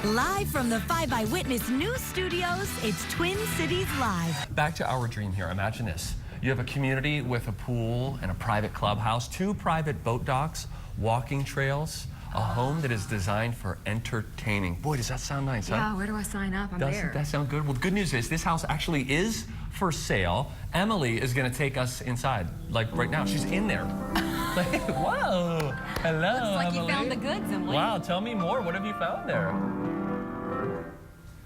Live from the 5 Eyewitness News Studios, it's Twin Cities Live. Back to our dream here. Imagine this. You have a community with a pool and a private clubhouse, 2 private boat docks, walking trails, a home that is designed for entertaining. Boy, does that sound nice, huh? Yeah, where do I sign up? I'm there. Doesn't that sound good? Well, the good news is this house actually is for sale. Emily is going to take us inside, like right now. She's in there. Like, whoa. Hello, Looks like Emily. you found the goods, Emily. Wow, tell me more. What have you found there?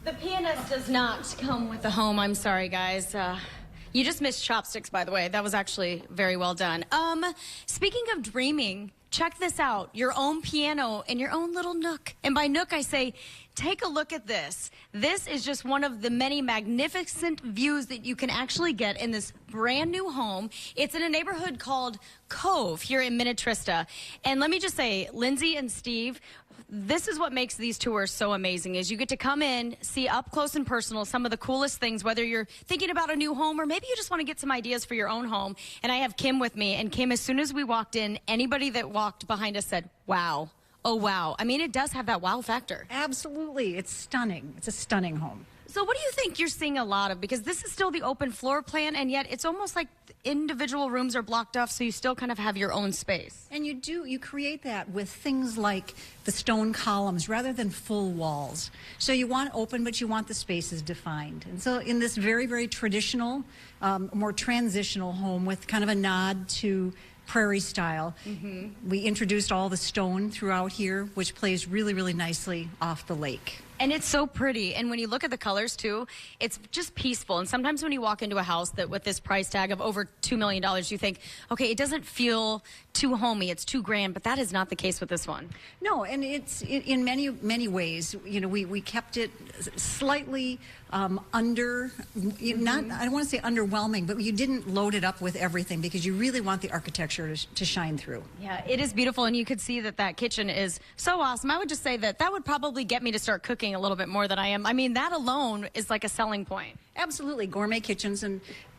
The pianist does not come with the home. I'm sorry, guys. You just missed chopsticks, by the way. That was actually very well done. Speaking of dreaming, check this out. Your own piano in your own little nook. And by nook, I say, take a look at this. This is just one of the many magnificent views that you can actually get in this brand new home. It's in a neighborhood called Cove here in Minnetrista. And let me just say, Lindsay and Steve, this is what makes these tours so amazing, is you get to come in, see up close and personal some of the coolest things, whether you're thinking about a new home or maybe you just want to get some ideas for your own home. And I have Kim with me. And Kim, as soon as we walked in, anybody that walked behind us said, wow. Oh, wow. I mean, it does have that wow factor. Absolutely. It's stunning. It's a stunning home. So what do you think you're seeing a lot of? Because this is still the open floor plan, and yet it's almost like individual rooms are blocked off, so you still kind of have your own space. And you create that with things like the stone columns rather than full walls. So you want open, but you want the spaces defined. And so in this very, very traditional, more transitional home with kind of a nod to prairie style, we introduced all the stone throughout here, which plays really, really nicely off the lake. And it's so pretty. And when you look at the colors, too, it's just peaceful. And sometimes when you walk into a house that with this price tag of over $2 million, you think, okay, it doesn't feel too homey, it's too grand, but that is not the case with this one. No, and it's in many, many ways, you know, we kept it slightly under, not, I don't want to say underwhelming, but you didn't load it up with everything because you really want the architecture to shine through. Yeah, it is beautiful, and you could see that that kitchen is so awesome. I would just say that that would probably get me to start cooking a little bit more than I am. I mean, that alone is like a selling point. Absolutely, gourmet kitchens,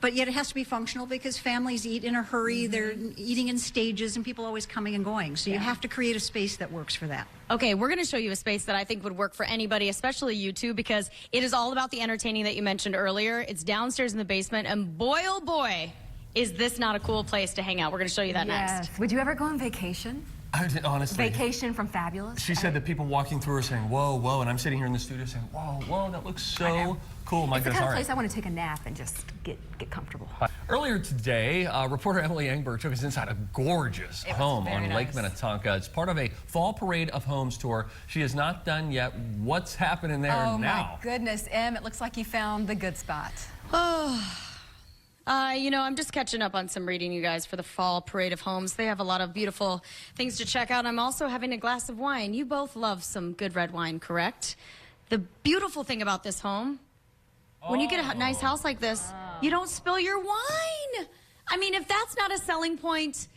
but yet it has to be functional because families eat in a hurry. They're eating in stages, and people always coming and going. So you have to create a space that works for that. Okay, we're going to show you a space that I think would work for anybody, especially you two, because it is all about the entertaining that you mentioned earlier. It's downstairs in the basement, and boy, oh boy, is this not a cool place to hang out. We're going to show you that next. Would you ever go on vacation? Honestly. Vacation from Fabulous? She said that people walking through are saying, whoa, whoa, and I'm sitting here in the studio saying, whoa, whoa, that looks so cool. My it's the goodness, kind of place I want to take a nap and just get comfortable. Earlier today, reporter Emily Engberg took us inside a gorgeous home on Lake Minnetonka. It's part of a fall parade of homes tour. She is not done yet. What's happening there now? Oh my goodness, Em, it looks like you found the good spot. Oh. You know, I'm just catching up on some reading, you guys, for the fall parade of homes. They have a lot of beautiful things to check out. I'm also having a glass of wine. You both love some good red wine, correct? The beautiful thing about this home, when you get a nice house like this, you don't spill your wine. I mean, if that's not a selling point,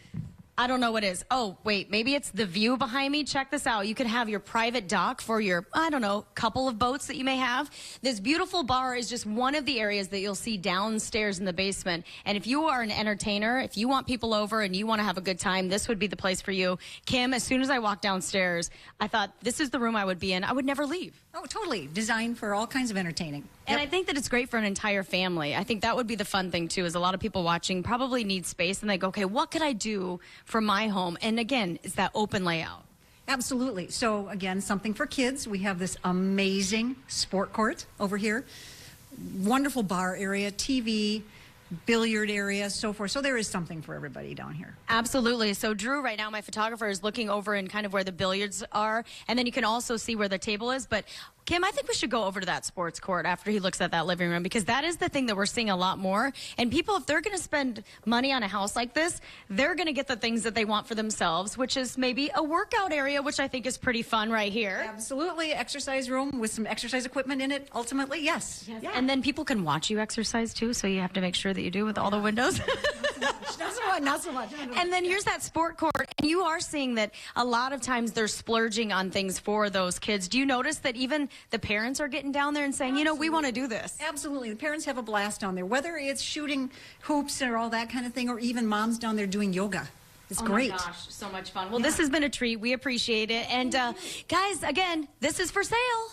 I don't know what is. Oh, wait, maybe it's the view behind me. Check this out. You could have your private dock for your, I don't know, couple of boats that you may have. This beautiful bar is just one of the areas that you'll see downstairs in the basement. And if you are an entertainer, if you want people over and you want to have a good time, this would be the place for you. Kim, as soon as I walked downstairs, I thought this is the room I would be in. I would never leave. Oh, totally. Designed for all kinds of entertaining. And I think that it's great for an entire family. I think that would be the fun thing, too, is a lot of people watching probably need space, and they go, okay, what could I do for my home? And again, it's that open layout. Absolutely. So, again, something for kids. We have this amazing sport court over here. Wonderful bar area, TV, billiard area, so forth. So there is something for everybody down here. Absolutely. So Drew, right now, my photographer, is looking over in kind of where the billiards are, and then you can also see where the table is. But Kim, I think we should go over to that sports court after he looks at that living room, because that is the thing that we're seeing a lot more. And people, if they're going to spend money on a house like this, they're going to get the things that they want for themselves, which is maybe a workout area, which I think is pretty fun right here. Absolutely. Exercise room with some exercise equipment in it, ultimately, yes. Yeah. And then people can watch you exercise, too, so you have to make sure that you do with all the windows. Not so much. And then here's that sport court, and you are seeing that a lot of times they're splurging on things for those kids. Do you notice that even the parents are getting down there and saying, you know, we want to do this? Absolutely. The parents have a blast down there, whether it's shooting hoops or all that kind of thing, or even moms down there doing yoga. It's great. Oh my gosh, so much fun. Well, this has been a treat. We appreciate it. And guys, again, this is for sale.